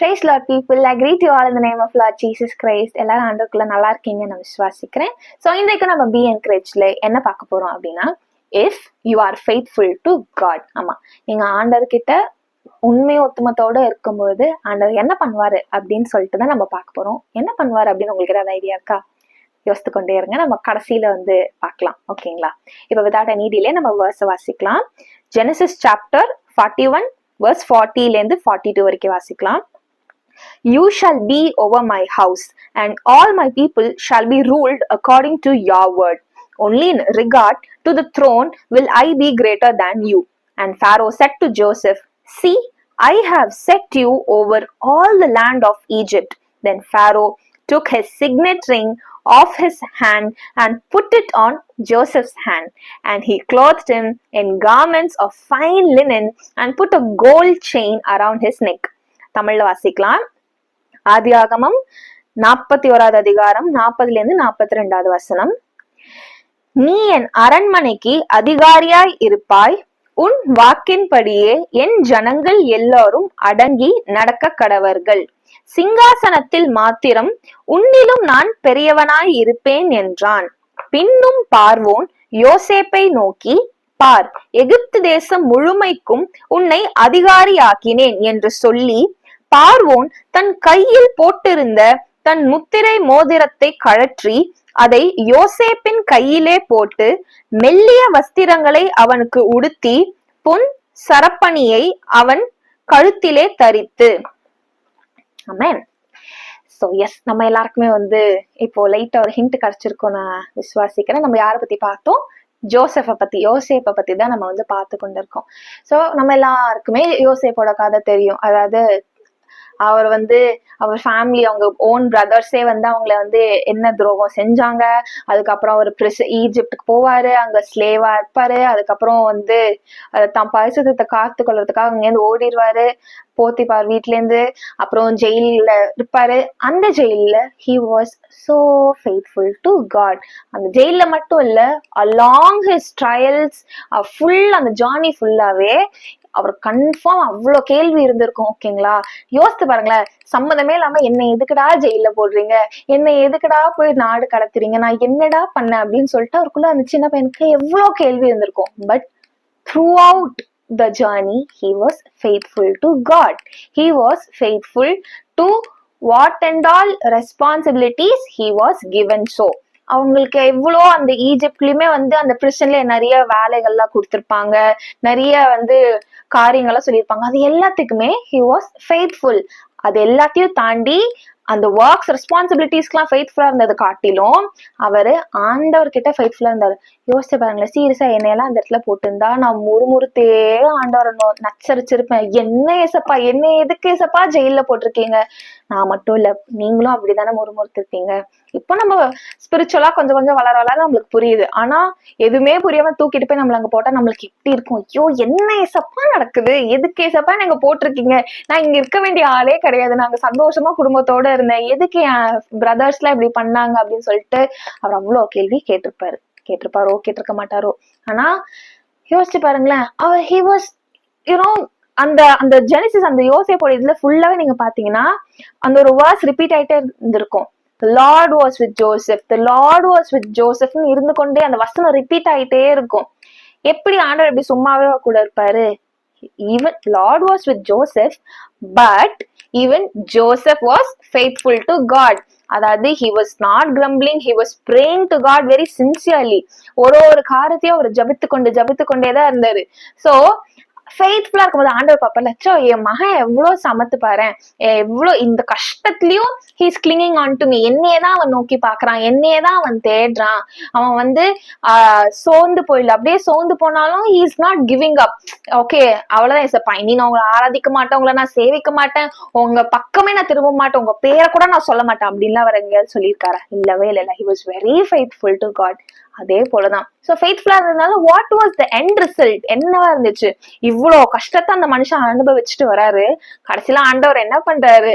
Praise Lord people, I greet you all in the name of Lord Jesus Christ. எல்லாரும் ஆண்டவருக்குள்ள நல்லா இருக்கீங்க நான் விசுவாசிக்கிறேன். ஸோ இன்றைக்கு நம்ம பி என்கரேஜ்ல என்ன பார்க்க போறோம் அப்படின்னா, if you are faithful to God. ஆமா, நீங்க ஆண்டவர்கிட்ட உண்மையும் ஒத்துமத்தோட இருக்கும்போது ஆண்டவர் என்ன பண்ணுவாரு அப்படின்னு சொல்லிட்டு தான் நம்ம பார்க்க போறோம். என்ன பண்ணுவாரு அப்படின்னு உங்களுக்கு ஏதாவது ஐடியா இருக்கா? யோசித்து கொண்டே இருங்க, நம்ம கடைசியில வந்து பார்க்கலாம். ஓகேங்களா? இப்போ வித்வுட் எனி டிலே நம்ம வேர்ஸ் வாசிக்கலாம். ஜெனசிஸ் சாப்டர் 41 verse 40 லேருந்து 42 வரைக்கும் வாசிக்கலாம். You shall be over my house, and all my people shall be ruled according to your word. Only in regard to the throne will I be greater than you. And Pharaoh said to Joseph, See, I have set you over all the land of Egypt. Then Pharaoh took his signet ring off his hand and put it on Joseph's hand, and he clothed him in garments of fine linen and put a gold chain around his neck. தமிழ்ல வாசிக்கலாம். ஆதியாகமம் 41 அதிகாரம் 40 42 வசனம். நீ என் அரண்மனைக்கு அதிகாரியாய் இருப்பாய், உன் வாக்கின்படியே என் ஜனங்கள் எல்லாரும் அடங்கி நடக்க கடவர்கள். சிங்காசனத்தில் மாத்திரம் உன்னிலும் நான் பெரியவனாய் இருப்பேன் என்றான். பின்னும் பார்வோன் யோசேப்பை நோக்கி, பார், எகிப்து தேசம் முழுமைக்கும் உன்னை அதிகாரியாக்கினேன் என்று சொல்லி, பார்வோன் தன் கையில் போட்டிருந்த தன் முத்திரை மோதிரத்தை கழற்றி அதை யோசேப்பின் கையிலே போட்டு மெல்லிய வஸ்திரங்களை அவனுக்கு உடுத்தி பொன் சரப்பணியை அவன் கழுத்திலே தரித்து. ஆமென். சோ எஸ், நம்ம எல்லாருக்குமே வந்து இப்போ லைட்டா ஒரு ஹிண்ட் கிடைச்சிருக்கோம் நான் விசுவாசிக்கிறேன். நம்ம யாரை பத்தி பார்த்தோம்? யோசேப்பை பத்தி தான் நம்ம வந்து பார்த்து கொண்டிருக்கோம். சோ நம்ம எல்லாருக்குமே யோசேப்போட கதை தெரியும். அதாவது அவர் வந்து அவர் ஃபேமிலி, அவங்க ஓன் பிரதர்ஸே வந்து அவங்கள வந்து என்ன துரோகம் செஞ்சாங்க. அதுக்கப்புறம் அவர் ஈஜிப்டுக்கு போவாரு, அங்க ஸ்லேவா இருப்பாரு. அதுக்கப்புறம் வந்து தான் பரிசுத்தத்தை காத்து கொள்றதுக்காக அங்கேருந்து ஓடிடுவாரு போத்திபார் வீட்ல இருந்து. அப்புறம் ஜெயில இருப்பாரு. அந்த ஜெயில he was so faithful to God. அந்த ஜெயில மட்டும் இல்ல, along his trials ஃபுல் அந்த ஜார்னி ஃபுல்லாவே அவர் கன்ஃபார்ம் அவ்வளவு கேள்வி இருந்திருக்கும். ஓகேங்களா? யோசித்து பாருங்களேன், சம்மதமே இல்லாம என்ன எதுக்குடா ஜெயில போடுறீங்க, என்ன எதுக்குடா போய் நாடு கடத்துறீங்க, நான் என்னடா பண்ணேன் அப்படின்னு சொல்லிட்டு அவருக்குள்ள அந்த சின்ன பையனுக்கு எவ்வளவு கேள்வி இருந்திருக்கும். But through out the journey he was faithful to God. He was faithful to what and all responsibilities he was given. So அவங்களுக்கு எவ்வளோ அந்த ஈஜிப்ட்லயுமே வந்து அந்த பிரிசன்ல நிறைய வேலைகள்லாம் கொடுத்துருப்பாங்க, நிறைய வந்து காரியங்கள்லாம் சொல்லியிருப்பாங்க. அது எல்லாத்துக்குமே he was faithful. அது எல்லாத்தையும் தாண்டி அந்த ஒர்க்ஸ் ரெஸ்பான்சிபிலிட்டிஸ்க்குலாம் ஃபெய்த்ஃபுல்லா இருந்தது காட்டிலும் அவரு ஆண்டவர்கிட்ட ஃபெய்த்ஃபுல்லா இருந்தாரு. யோசிச்சு பாருங்களேன், சீரியஸா என்னையெல்லாம் அந்த இடத்துல போட்டிருந்தா நான் முறுமுறுத்தே ஆண்டவரை நச்சரிச்சிருப்பேன். என்ன ஏசப்பா, என்ன எதுக்கு ஏசப்பா ஜெயில போட்டிருக்கீங்க? நான் மட்டும் இல்ல, நீங்களும் அப்படிதானே முறுமுறுத்திருப்பீங்க. இப்போ நம்ம ஸ்பிரிச்சுவலா கொஞ்சம் கொஞ்சம் வளர வளர நம்மளுக்கு புரியுது. ஆனா எதுவுமே புரியாம தூக்கிட்டு போய் நம்மள அங்க போட்டா நம்மளுக்கு எப்படி இருக்கும்? ஐயோ, என்ன ஏசப்பா நடக்குது, எதுக்கு ஏசப்பா நீங்க போட்டிருக்கீங்க? நான் இங்க இருக்க வேண்டிய ஆளே கிடையாது, நாங்க சந்தோஷமா குடும்பத்தோட இருந்தேன், எதுக்கு என் பிரதர்ஸ் எல்லாம் இப்படி பண்ணாங்க அப்படின்னு சொல்லிட்டு அவர் அவ்வளவு கேள்வி கேட்டிருப்பாரோ கேட்டிருக்க மாட்டாரோ. ஆனா யோசிச்சு பாருங்களேன், அவர் he was அந்த அந்த ஜெனிசிஸ் அந்த யோசேப்போட இதுல ஃபுல்லாவே நீங்க பாத்தீங்கன்னா அந்த ஒரு வேர்ஸ் ரிப்பீட் ஆயிட்டே இருந்திருக்கும். The Lord was with Joseph, the Lord was with Joseph ன்னு இருந்து கொண்டே அந்த வசனம் ரிப்பீட் ஆயிட்டே இருக்கும். எப்படி ஆண்டவர் எப்படி சும்மாவே கூட இருப்பாரு? Even Lord was with Joseph, but even Joseph was faithful to God. அதாவது he was not grumbling, he was praying to God very sincerely. ஒரு காரியத்தையும் அவர் ஜபித்து கொண்டேதான் இருந்தாரு. சோ ஃபெய்த்ஃபுல்லா இருக்கும்போது ஆண்டவர் பாப்பா, லட்சோ என் மகன் எவ்வளவு சமத்து பாரு, எவ்வளவு இந்த கஷ்டத்துலயும் he's clinging on to me. என்னையதான் அவன் நோக்கி பாக்குறான், என்னையதான் அவன் தேடுறான். அவன் வந்து சோர்ந்து போயிடல, அப்படியே சோர்ந்து போனாலும் he is not giving up. Okay, அவ்வளவுதான் ஏசப்பா, இனி நான் உங்களை ஆராதிக்க மாட்டேன், உங்களை நான் சேவிக்க மாட்டேன், உங்க பக்கமே நான் திரும்ப மாட்டேன், உங்க பேரை கூட நான் சொல்ல மாட்டேன் அப்படின்லாம் அவர் எங்கேயாவது சொல்லியிருக்காரா? இல்லவே இல்லை. He was very faithful to God. அதே போலதான். சோ ஃபெய்த்ஃபுல்லா இருந்ததுனால what was the end result? என்னவா இருந்துச்சு? இவ்வளவு கஷ்டத்தை அந்த மனுஷன் அனுபவிச்சுட்டு வராரு. கடைசியில ஆண்டவர் என்ன பண்றாரு?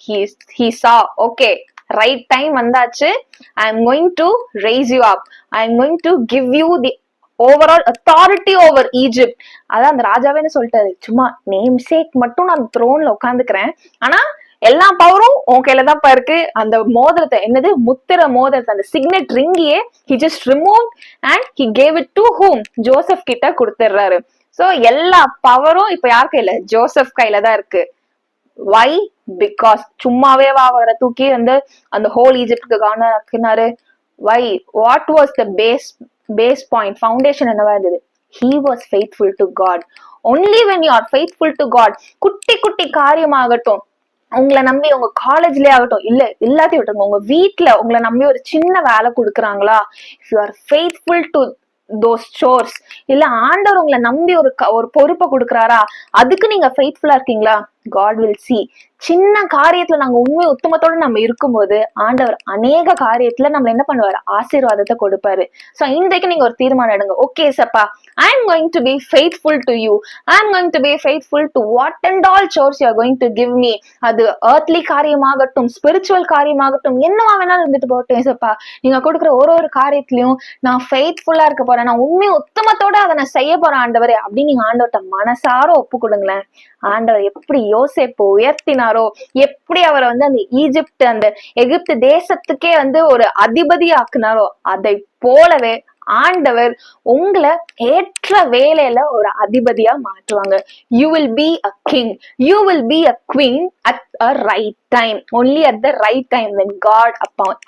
he saw, okay, right time வந்தாச்சு, I am going to raise you up, I am going to give you the overall authority over Egypt. அதான் அந்த ராஜாவே சொல்லிட்டாரு, சும்மா நேம் சேக் மட்டும் நான் த்ரோன்ல உட்காந்துக்கிறேன், ஆனா எல்லா பவரும் உன் கையில தான் இருக்கு. அந்த மோதிரத்தை, என்னது முத்திர மோதிரத்தை, அந்த signet ரிங்கியே he just removed and he gave it to whom? Joseph கிட்ட கொடுத்துடுறாரு. சோ எல்லா பவரும் இப்ப யார் கையில? ஜோசப் கையில தான் இருக்கு. வை? பிகாஸ் சும்மாவே அவரை தூக்கி வந்து அந்த ஹோல் ஈஜிப்டுக்கு கவர்னர் ஆக்கினாரு. Why? What was the base point, foundation என்னவா இருந்தது? he was faithful to God. only when you are faithful to God, குட்டி குட்டி காரியமாகட்டும், உங்களை நம்பி உங்க காலேஜ்லயே ஆகட்டும், இல்ல எல்லாத்தையும் விட்டுருங்க, உங்க வீட்டுல உங்களை நம்பி ஒரு சின்ன வேலை கொடுக்குறாங்களா, if you are faithful to those source, இல்ல ஆண்டவர் உங்களை நம்பி ஒரு பொறுப்பை கொடுக்குறாரா, அதுக்கு நீங்க ஃபெய்த்ஃபுல்லா இருக்கீங்களா, God will see. சின்ன காரியத்துல நாங்க உண்மை உத்தமத்தோட நம்ம இருக்கும்போது ஆண்டவர் அநேக காரியத்துல நம்ம என்ன பண்ணுவாரு? ஆசீர்வாதத்தை கொடுப்பாரு. சோ இன்றைக்கு நீங்க ஒரு தீர்மானம் எடுங்க. ஓகே சப்பா, I am going to be faithful to you. I am going to be faithful to what and all chores you are going to give me. அது earthly காரியமாகட்டும், ஸ்பிரிச்சுவல் காரியமாகட்டும், என்னவா வேணாலும் இருந்துட்டு போட்டேன் சப்பா, நீங்க கொடுக்குற ஒரு காரியத்திலயும் நான் ஃபெய்த்ஃபுல்லா இருக்க போறேன், நான் உண்மை உத்தமத்தோட அதை நான் செய்ய போறேன் ஆண்டவரே அப்படின்னு நீங்க ஆண்டவர்கிட்ட மனசார ஒப்பு கொடுங்களேன். ஆண்டவர் எப்படி யோசேப்பு உயர்த்தினாரோ, எப்படி அவரை வந்து அந்த ஈஜிப்ட், அந்த எகிப்து தேசத்துக்கே வந்து ஒரு அதிபதி ஆக்குனாரோ, அதை போலவே ஆண்டவர் உங்களை ஏற்ற வேலையில ஒரு அதிபதியா மாற்றுவாங்க. You will be a king, you will be a queen at a right time, only at the right time when God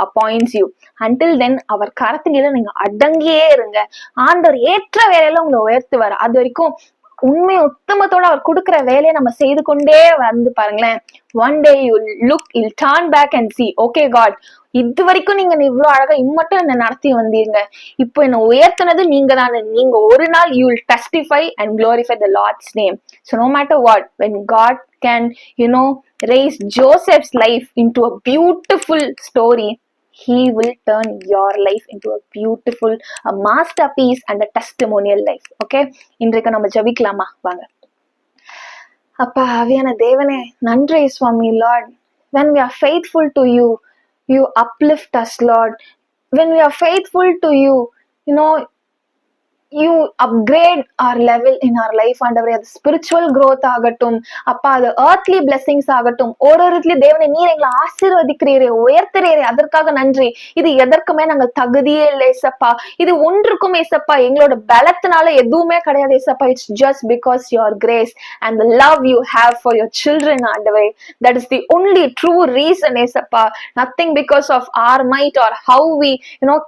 appoints you. until then அவர் கரத்துக்கு நீங்க அடங்கியே இருங்க. ஆண்டவர் ஏற்ற வேலையில உங்களை உயர்த்துவார். அது வரைக்கும் உண்மை உத்தமத்தோட அவர் கொடுக்குற வேலையை நம்ம செய்து கொண்டே வந்து பாருங்களேன். one day you'll turn back and see, okay God, இது வரைக்கும் நீங்க இவ்வளவு அழகா இம்மட்டும் என்ன நடத்தி வந்தீங்க, இப்போ என்ன உயர்த்தினது நீங்க தானே, நீங்க ஒரு நாள் you will testify and glorify the Lord's name. So no matter what, when God can raise Joseph's life into a beautiful story, he will turn your life into a beautiful, a masterpiece and a testimonial life. Okay, இன்றைக்கு நம்ம ஜெபிக்கலாமா? வாங்க. அப்பா ஆவியான தேவனே, நன்றி சுவாமி. Lord, when we are faithful to you, you uplift us, Lord. when we are faithful to you, you upgrade our level in our life. ஆண்டவரே, அது ஸ்பிரிச்சுவல் growth ஆகட்டும் அப்பா, அது earthly blessings ஆகட்டும், ஒரு தேவனே நீர் எங்களை ஆசீர்வதிக்கிறீரே, உயர்த்துறீரே, அதற்காக நன்றி. இது எதற்குமே நாங்கள் தகுதியே இல்லை ஏசப்பா, இது ஒன்றுக்கும் ஏசப்பா எங்களோட பலத்தினால எதுவுமே கிடையாது ஏசப்பா. It's just because your grace and the love you have for your children, ஆண்டவரே, that is the only true reason ஏசப்பா. nothing because of our might or how we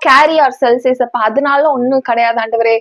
carry ourselves ஏசப்பா, அதனால ஒண்ணும் கிடையாது ஆண்டவரே.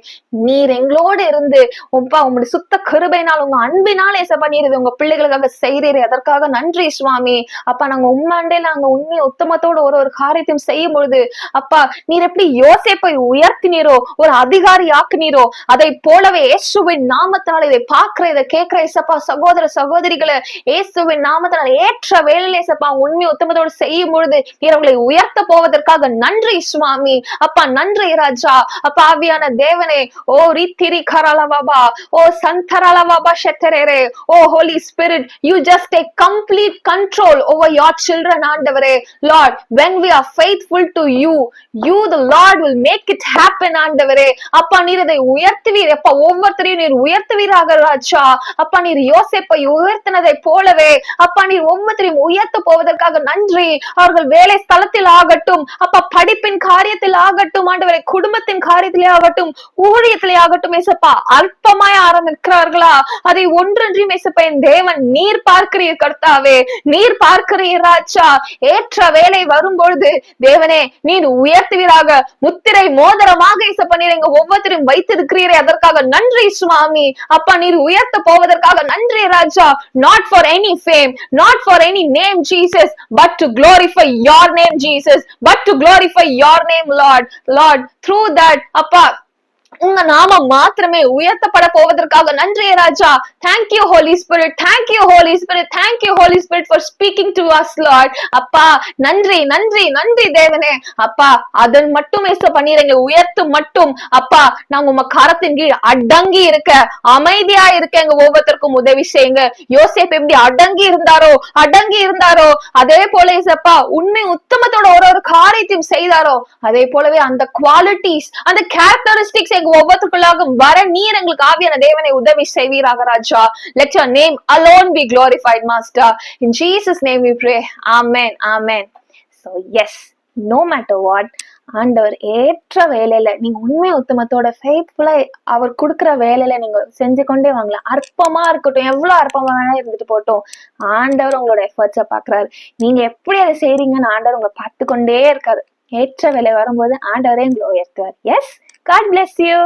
நீர் எங்களோட இருந்து உங்களுடைய சுத்த கிருபையினால், உங்க அன்பினால் ஏசப்பா நீர் உங்க பிள்ளைகளுக்காக செய்றீரே, அதற்காக நன்றி சுவாமி. அப்பா, நாங்க உண்மையில நாங்க உண்மை உத்தமத்தோட ஒரு காரியத்தையும் செய்யும் பொழுது அப்பா, நீர் எப்படி யோசேப்பை உயர்த்தினீரோ, ஒரு அதிகாரி ஆக்குனீரோ, அதை போலவே இயேசுவின் நாமத்தினால் இதை பார்க்கிற, இதை கேட்கிற ஏசப்பா சகோதர சகோதரிகளை இயேசுவின் நாமத்தினால் ஏற்ற வேலையில ஏசப்பா உண்மை உத்தமத்தோடு செய்யும் பொழுது நீர் அவர்களை உயர்த்த போவதற்காக நன்றி சுவாமி. அப்பா நன்றி ராஜா. அப்பா ஆவியான தேவனே, ஓ ரித்திரி கரலவாபா, ஓ சந்தரலவாபா ஷெத்தரேரே, ஓ Holy Spirit, you just take complete control over your children ஆண்டவரே. Lord, when we are faithful to you, you the Lord will make it happen ஆண்டவரே. அப்பா நீர் இதை உயர்த்துவீர். அப்பா ஒவ்வொருத்தரையும் நீர் உயர்த்துவீராக ராஜா. அப்பா நீர் யோசேப்பை உயர்த்தினதை போலவே அப்பா நீர் ஒவ்வொருத்தரையும் உயர்த்த போவதற்காக நன்றி. அவர்கள் வேலை ஸ்தலத்தில் ஆகட்டும் அப்பா, படிப்பின் காரியத்தில் ஆகட்டும் ஆண்டவரே, குடும்பத்தின் காரியத்திலே ஆகட்டும், ஊழியத்திலே ஆகட்டும் ஏசப்பா, அல்பமாய் ஆரம்பிக்கிறார்களா, அதை ஒன்றொன்றையும் ஏசப்பா என் தேவன் நீர் பார்க்கிறீர் கர்த்தாவே, நீர் பார்க்கிறீர் ராஜா. ஏற்ற வேலை வரும்பொழுது தேவனே நீர் உயர்த்துவீராக. முத்திரை மோதிரமாக ஏசப்பா நீர் எங்க ஒவ்வொருத்தரையும் வைத்திருக்கிறீரே, அதற்காக நன்றி சுவாமி. அப்பா நீர் உயர்த்த போவதற்காக நன்றி ராஜா. not for any fame, not for any name Jesus, but to glorify your name Jesus, but to glorify your name Lord. through that அப்பா உங்க நாமம் மாத்திரமே உயர்த்தப்பட போவதற்காக நன்றி ராஜா. Thank you Holy Spirit, thank you Holy Spirit, thank you Holy Spirit for speaking to us Lord. அப்பா நன்றி நன்றி நன்றி தேவனே. அப்பா அதன் மட்டும் பண்ணீங்க, உயர்த்து மட்டும் அப்பா நாங்க உங்க கரத்தின் கீழ் அடங்கி இருக்க, அமைதியா இருக்க எங்க ஒவ்வொருத்தருக்கும் உதவி செய்யுங்க. யோசேப்பு எப்படி அடங்கி இருந்தாரோ அதே போல ஏசப்பா உண்மை உத்தமத்தோட ஒரு காரியத்தையும் செய்தாரோ, அதே போலவே அந்த குவாலிட்டிஸ், அந்த கேரக்டரிஸ்டிக்ஸ் எங்க ஒவ்வொருத்துக்குள்ளாக வர நீர் எங்களுக்கு ஆவியான தேவனை உதவி செய்வீராக ராஜா. Let your name alone be glorified, Master. In Jesus' name we pray. Amen. Amen. So yes, no matter what, ஆண்டவர் ஏற்ற வேலையில நீங்க உண்மை உத்தமத்தோட ஃபெய்த்ஃபுல்லா அவர் கொடுக்குற வேலையில நீங்க செஞ்சு கொண்டே வாங்கலாம். அற்பமா இருக்கட்டும், எவ்வளவு அற்பமா வேணா இருந்துட்டு போட்டோம், ஆண்டவர் உங்களோட எஃபர்ட்ஸை பாக்குறாரு. நீங்க எப்படி அதை செய்றீங்கன்னு ஆண்டவர் உங்களை பார்த்து கொண்டே இருக்காரு. ஏற்ற வேலை வரும்போது ஆண்டவரே உங்களை உயர்த்துவார். Yes, God bless you.